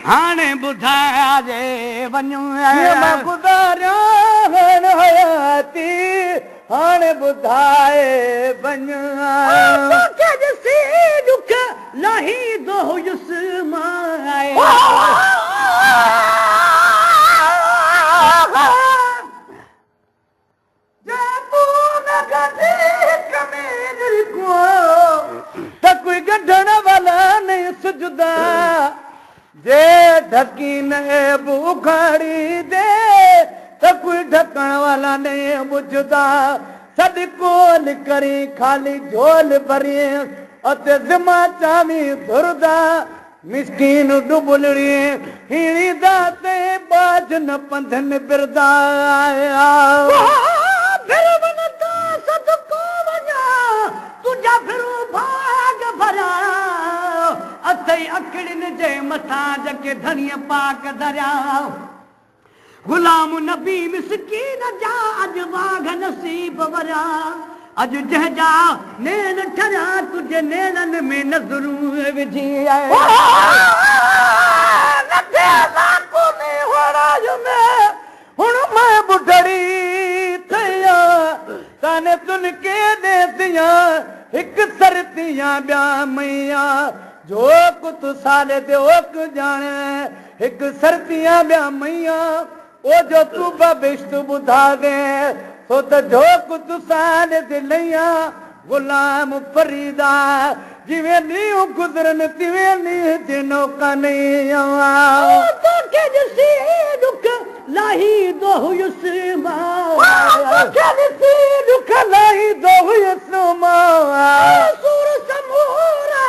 हाणे ॿुधाइजे वञूं गुज़ारियो हयाती हाणे ॿुधाए वञूं दुख लाही दो हुयुसि माए त कोई गढ़ण वाला नहीं सुझदा जे ढकी न बुखाड़ी दे त कोई ढकण वाला नहीं बुझदा सद कोल करी खाली झोल भरी अते ज़िमा चावी धुरदा मिस्कीन डुबलड़ी हिणी दाते बाज न पंधन बिरदा अखड़िन जे मथां जके धणीअ पाक दरिया गुलाम नबी मिसकीन जा अॼु वाघ नसीब वरिया अॼु जंहिंजा नेन ठरिया तुंहिंजे नेननि में नज़रूं विझी हुण मैं बुढड़ी थिया ताने तुन के दे दिया हिक सरतिया ॿिया मैया जो कुत साले ते ओक जाने हिक सरतिया ॿिया मैया ओ जो तू बिश्त ॿुधा दे सो त जो कुत साले ते लैया गुलाम फरीदा जिवें ॾींहं गुज़रन तिवें ॾींहं जे नौका नहीं तोखे ॾिसी दुख लाही दो हुयुसि दुख लाही दो हुयुसि सूर समूरा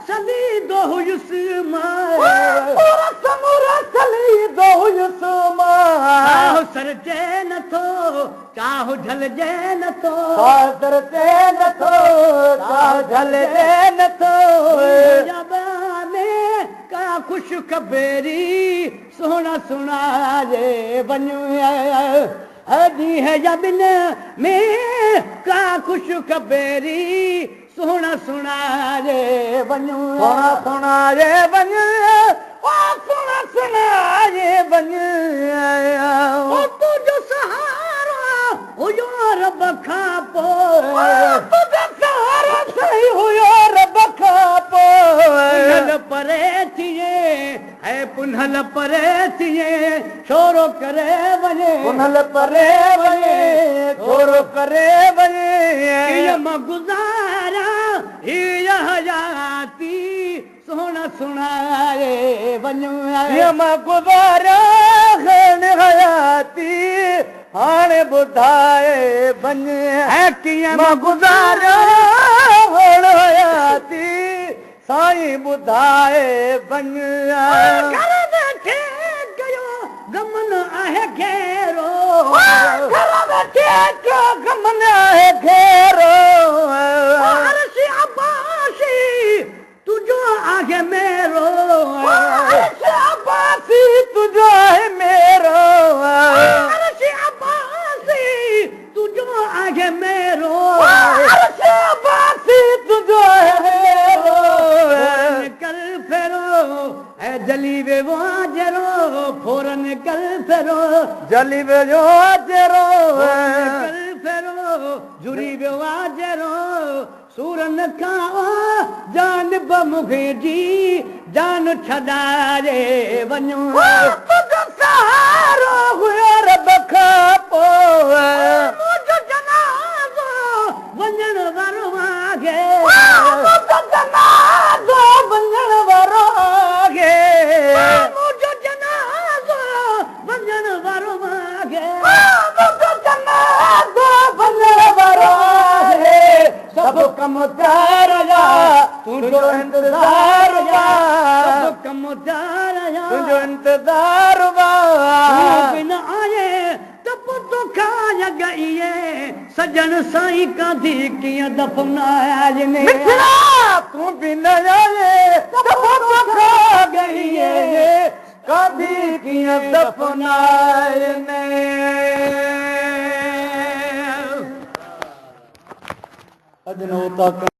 सली दो हुयुसि काहो सरजे नथो काहो ढलजे नथो सरजे नथो काहो ढलजे नथो का खुश खबेरी सोना सुनाजे वञूं अॼु है जबिन में का खुश खबेरी सोना सुनाजे वञूं सुनाजे वञूं सोना सुनाजे वञूं तुंहिंजो सहारो हुयो रब खां पोइ तुंहिंजो सहारो सही हुयो रब खां पोइ परे थिए ऐं पुनल परे थिए छोरो करे वञे पुनल परे वञे छोरो करे वञे मां गुज़ारा हीअ हयाती सोना सुनाए वञूं मां गुज़ारा हयाती हाणे ॿुधाए वञे कीअं मां गुज़ारा हयाती साईं ॿुधाए वञे घर वेठे कयो गम न आहे घेरो घर वेठे कयो गम न आहे घेरो अर्श अब्बासी तुझो आहे मेरो अर्श अब्बासी तुझो आहे मेरो अर्श अब्बासी तुझो आहे मेरो अर्श अब्बासी तुझो आहे मेरो कल फेरो ऐ जली वे वो जरो फौरन कल फेरो जली वे जो जरो कल फेरो जुड़ी वे वो जरो सूरन खां जान बमुखे जी जान छॾाए वञूं तुंहिंजो सहारो हुयो रब खां पोइ मुंहिंजो जनाज़ो वञण वारो आहे मुंहिंजो जनाज़ो वञण वारो आहे मुंहिंजो जनाज़ो वञण वारो आहे मुंहिंजो जनाज़ो वञण वारो आहे सभु कम त्यार जा तुंहिंजो इंतज़ार जा सभु कम त्यार जा तुंहिंजो इंतज़ार बिन आए त पुतो खाया गईए सजन साईं कांधी कीअं दफ़नाए मिठड़ा तू बिन आए त पुतो खा गईए कांधी कीअं दफ़नाए अजनो तक